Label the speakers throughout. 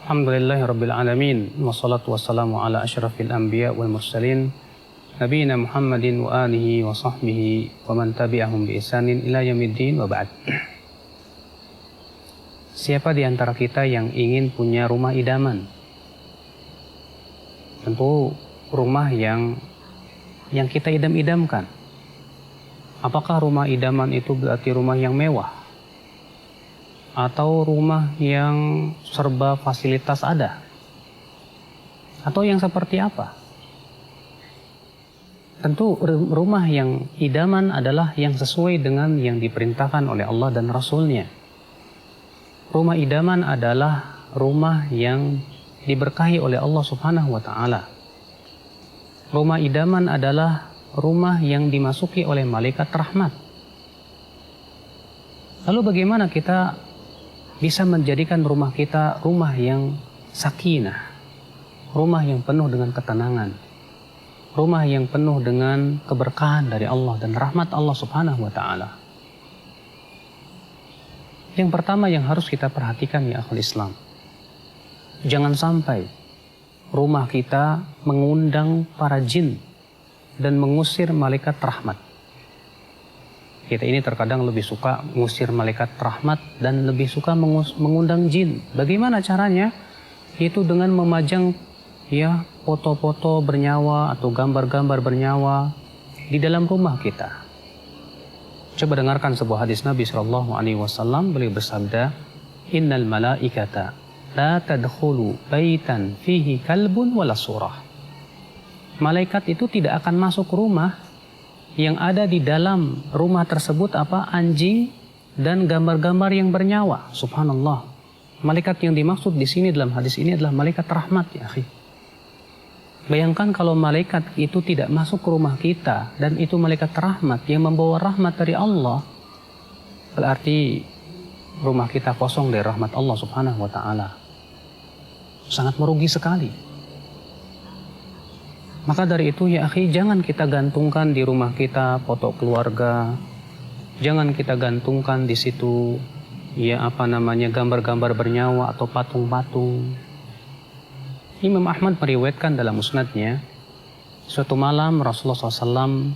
Speaker 1: Alhamdulillahirabbil alamin wassalatu wassalamu ala asyrafil anbiya wal mursalin nabiyina Muhammadin wa alihi wa sahbihi wa man tabi'ahum bi ihsanin ila yaumiddin wa ba'd. Siapa di antara kita yang ingin punya rumah idaman? Tentu rumah yang kita idam-idamkan. Apakah rumah idaman itu berarti rumah yang mewah? Atau rumah yang serba fasilitas ada? Atau yang seperti apa? Tentu rumah yang idaman adalah yang sesuai dengan yang diperintahkan oleh Allah dan Rasul-Nya. Rumah idaman adalah rumah yang diberkahi oleh Allah Subhanahu wa Ta'ala. Rumah idaman adalah rumah yang dimasuki oleh malaikat rahmat. Lalu bagaimana kita bisa menjadikan rumah kita rumah yang sakinah, rumah yang penuh dengan ketenangan, rumah yang penuh dengan keberkahan dari Allah dan rahmat Allah Subhanahu wa Ta'ala? Yang pertama yang harus kita perhatikan ya akhul Islam, jangan sampai rumah kita mengundang para jin dan mengusir malaikat rahmat. Kita ini terkadang lebih suka mengusir malaikat rahmat dan lebih suka mengundang jin. Bagaimana caranya? Itu dengan memajang foto-foto bernyawa atau gambar-gambar bernyawa di dalam rumah kita. Coba dengarkan sebuah hadis Nabi SAW. Beliau bersabda, "Innal malaikata la tadkhulu baitan fihi kalbun wala surah." Malaikat itu tidak akan masuk rumah yang ada di dalam rumah tersebut anjing dan gambar-gambar yang bernyawa. Subhanallah. Malaikat yang dimaksud di sini dalam hadis ini adalah malaikat rahmat ya akhi. Bayangkan kalau malaikat itu tidak masuk ke rumah kita dan itu malaikat rahmat yang membawa rahmat dari Allah, berarti rumah kita kosong dari rahmat Allah Subhanahu wa Ta'ala. Sangat merugi sekali. Maka dari itu ya akhi, jangan kita gantungkan di rumah kita foto keluarga. Jangan kita gantungkan di situ gambar-gambar bernyawa atau patung-patung. Imam Ahmad meriwayatkan dalam musnadnya, suatu malam Rasulullah SAW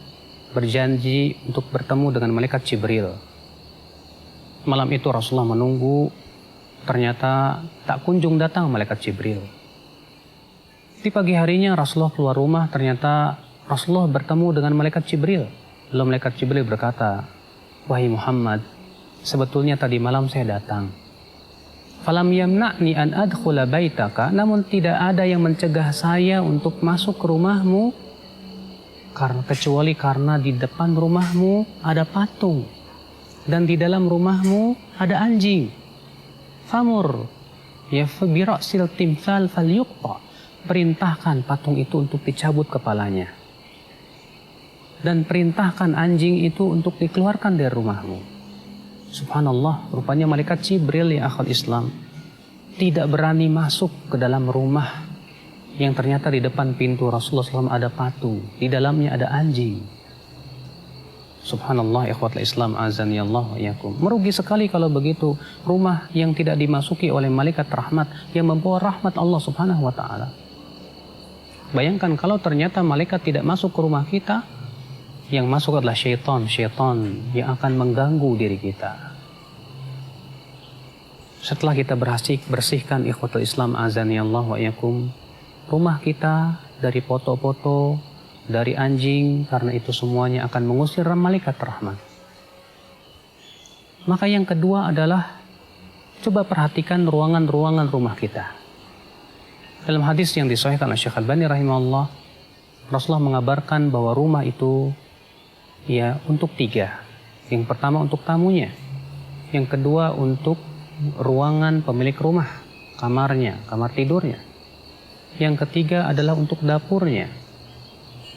Speaker 1: berjanji untuk bertemu dengan malaikat Jibril. Malam itu Rasulullah menunggu, ternyata tak kunjung datang malaikat Jibril. Di pagi harinya Rasulullah keluar rumah, ternyata Rasulullah bertemu dengan malaikat Jibril. Lalu malaikat Jibril berkata, "Wahai Muhammad, sebetulnya tadi malam saya datang. Falam yamna'ni an adkhula baitaka, namun tidak ada yang mencegah saya untuk masuk ke rumahmu kecuali karena di depan rumahmu ada patung dan di dalam rumahmu ada anjing. Famur ya bi ra'sil timsal falyuqta." Perintahkan patung itu untuk dicabut kepalanya. Dan perintahkan anjing itu untuk dikeluarkan dari rumahmu. Subhanallah, rupanya malaikat Jibril ya akhul Islam tidak berani masuk ke dalam rumah yang ternyata di depan pintu Rasulullah SAW ada patung, di dalamnya ada anjing. Subhanallah, ikhwatul Islam azanillah wa iyyakum. Merugi sekali kalau begitu, rumah yang tidak dimasuki oleh malaikat rahmat yang membawa rahmat Allah Subhanahu wa Ta'ala. Bayangkan kalau ternyata malaikat tidak masuk ke rumah kita, yang masuk adalah syaitan yang akan mengganggu diri kita. Setelah kita bersihkan ikhwatul Islam azanillah wa iyyakum, rumah kita dari foto-foto, dari anjing, karena itu semuanya akan mengusir malaikat rahmat. Maka yang kedua adalah coba perhatikan ruangan-ruangan rumah kita. Dalam hadis yang disahihkan oleh Syekh Albani rahimahullah, Rasulullah mengabarkan bahwa rumah itu untuk 3. Yang pertama untuk tamunya, yang kedua untuk ruangan pemilik rumah, kamarnya, kamar tidurnya, yang ketiga adalah untuk dapurnya,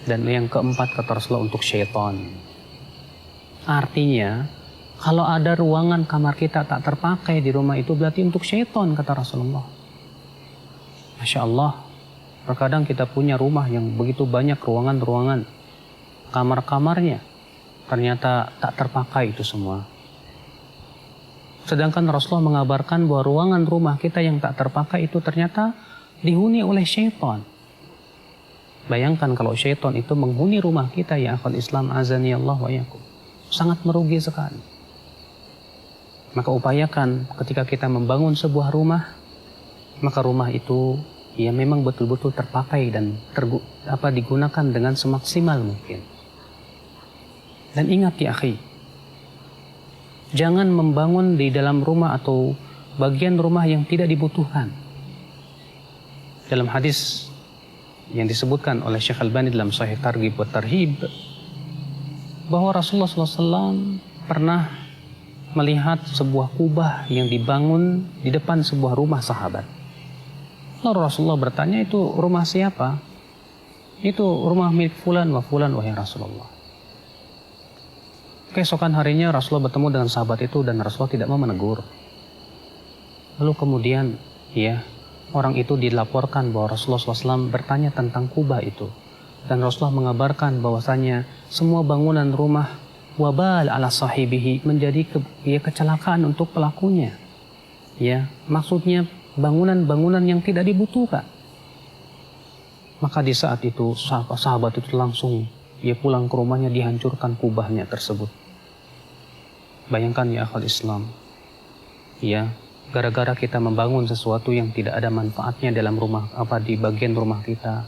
Speaker 1: dan yang keempat kata Rasulullah untuk syaitan. Artinya kalau ada ruangan kamar kita tak terpakai di rumah itu berarti untuk syaitan kata Rasulullah. Masya Allah, terkadang kita punya rumah yang begitu banyak ruangan-ruangan, kamar-kamarnya ternyata tak terpakai itu semua. Sedangkan Rasulullah mengabarkan bahwa ruangan rumah kita yang tak terpakai itu ternyata dihuni oleh syaitan. Bayangkan kalau syaitan itu menghuni rumah kita, ya akhwal Islam azani Allah wa iyyakum. Sangat merugi sekali. Maka upayakan ketika kita membangun sebuah rumah, maka rumah itu ya memang betul-betul terpakai dan digunakan dengan semaksimal mungkin. Dan ingat ya akhi, jangan membangun di dalam rumah atau bagian rumah yang tidak dibutuhkan. Dalam hadis yang disebutkan oleh Syekh Albani dalam Sahih Targhib wa Tarhib, bahwa Rasulullah SAW pernah melihat sebuah kubah yang dibangun di depan sebuah rumah sahabat. Lalu Rasulullah bertanya, itu rumah siapa? Itu rumah milik fulan wa fulan, wahai Rasulullah. Keesokan harinya Rasulullah bertemu dengan sahabat itu dan Rasulullah tidak mau menegur. Lalu kemudian orang itu dilaporkan bahwa Rasulullah SAW bertanya tentang kubah itu. Dan Rasulullah mengabarkan bahwasanya semua bangunan rumah wabal ala sahibihi, menjadi kecelakaan untuk pelakunya. Ya, maksudnya bangunan-bangunan yang tidak dibutuhkan. Maka di saat itu sahabat itu langsung pulang ke rumahnya, dihancurkan kubahnya tersebut. Bayangkan ya akhwal Islam, gara-gara kita membangun sesuatu yang tidak ada manfaatnya dalam rumah, di bagian rumah kita,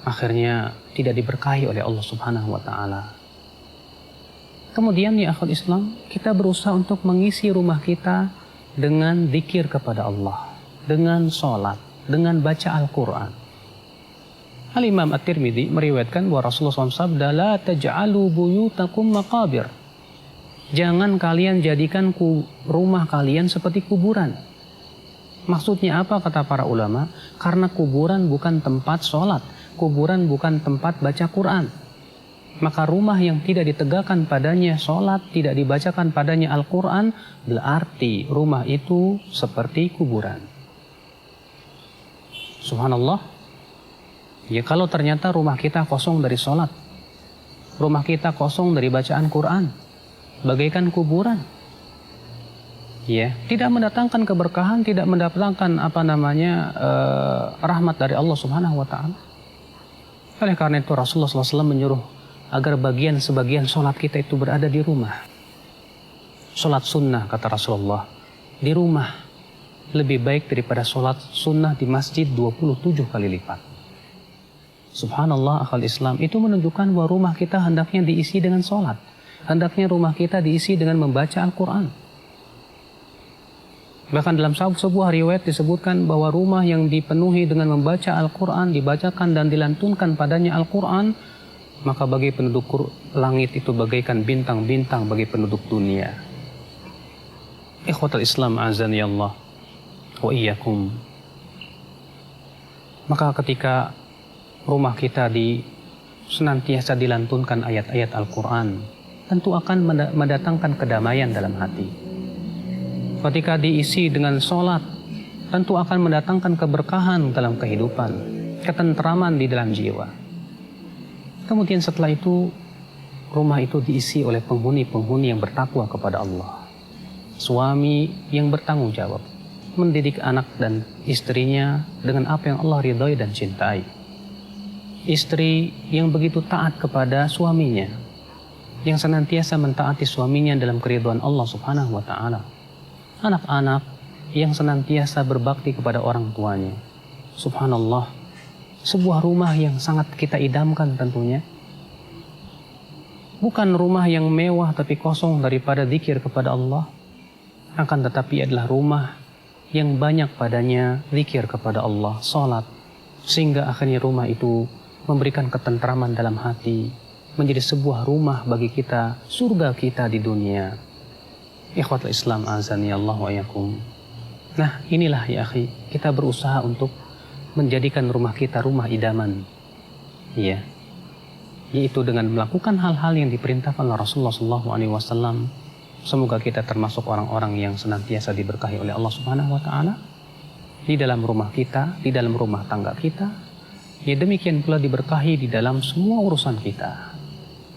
Speaker 1: akhirnya tidak diberkahi oleh Allah Subhanahu wa taala. Kemudian ya akhwal Islam, kita berusaha untuk mengisi rumah kita dengan zikir kepada Allah, dengan sholat, dengan baca Al-Quran. Al-Imam At-Tirmidzi meriwayatkan bahwa Rasulullah SAW sabda, la taj'alu buyutakum maqabir. Jangan kalian jadikan rumah kalian seperti kuburan. Maksudnya apa, kata para ulama? Karena kuburan bukan tempat sholat, kuburan bukan tempat baca Quran. Maka rumah yang tidak ditegakkan padanya sholat, tidak dibacakan padanya Al-Quran, berarti rumah itu seperti kuburan. Subhanallah. Ya, kalau ternyata rumah kita kosong dari sholat, rumah kita kosong dari bacaan Quran, bagaikan kuburan. Ya, tidak mendatangkan keberkahan, tidak mendatangkan rahmat dari Allah Subhanahu wa taala. Oleh karena itu Rasulullah SAW menyuruh agar sebagian sholat kita itu berada di rumah. Sholat sunnah, kata Rasulullah, di rumah lebih baik daripada sholat sunnah di masjid 27 kali lipat. Subhanallah akhwal Islam, itu menunjukkan bahwa rumah kita hendaknya diisi dengan sholat. Hendaknya rumah kita diisi dengan membaca Al-Quran. Bahkan dalam sebuah riwayat disebutkan bahwa rumah yang dipenuhi dengan membaca Al-Quran, dibacakan dan dilantunkan padanya Al-Quran, maka bagi penduduk langit itu bagaikan bintang-bintang bagi penduduk dunia. Ikhwatul Islam azani Allah wa iyyakum. Maka ketika rumah kita senantiasa dilantunkan ayat-ayat Al-Quran, tentu akan mendatangkan kedamaian dalam hati. Ketika diisi dengan sholat, tentu akan mendatangkan keberkahan dalam kehidupan, ketentraman di dalam jiwa. Kemudian setelah itu, rumah itu diisi oleh penghuni-penghuni yang bertakwa kepada Allah. Suami yang bertanggung jawab, mendidik anak dan istrinya dengan apa yang Allah ridhai dan cintai. Istri yang begitu taat kepada suaminya, yang senantiasa mentaati suaminya dalam keridhaan Allah Subhanahu wa taala. Anak-anak yang senantiasa berbakti kepada orang tuanya. Subhanallah, sebuah rumah yang sangat kita idamkan tentunya. Bukan rumah yang mewah tapi kosong daripada zikir kepada Allah, akan tetapi adalah rumah yang banyak padanya zikir kepada Allah, salat, sehingga akhirnya rumah itu memberikan ketentraman dalam hati, menjadi sebuah rumah bagi kita, surga kita di dunia. Ikhwatul Islam azani Allah wa iyyakum. Nah, inilah ya akhi, kita berusaha untuk menjadikan rumah kita rumah idaman. Ya. Yaitu dengan melakukan hal-hal yang diperintahkan oleh Rasulullah SAW. Semoga kita termasuk orang-orang yang senantiasa diberkahi oleh Allah Subhanahu wa taala di dalam rumah kita, di dalam rumah tangga kita. Ya, demikian pula diberkahi di dalam semua urusan kita.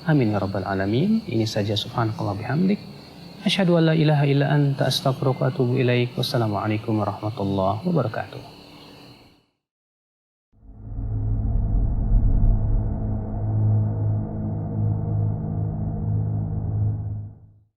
Speaker 1: Amin ya rabbal alamin. Ini saja, subhanakallah bihamdik. Asyhadu an la ilaha illa anta astaghfiruka wa atubu ilaik. Wassalamualaikum warahmatullahi wabarakatuh.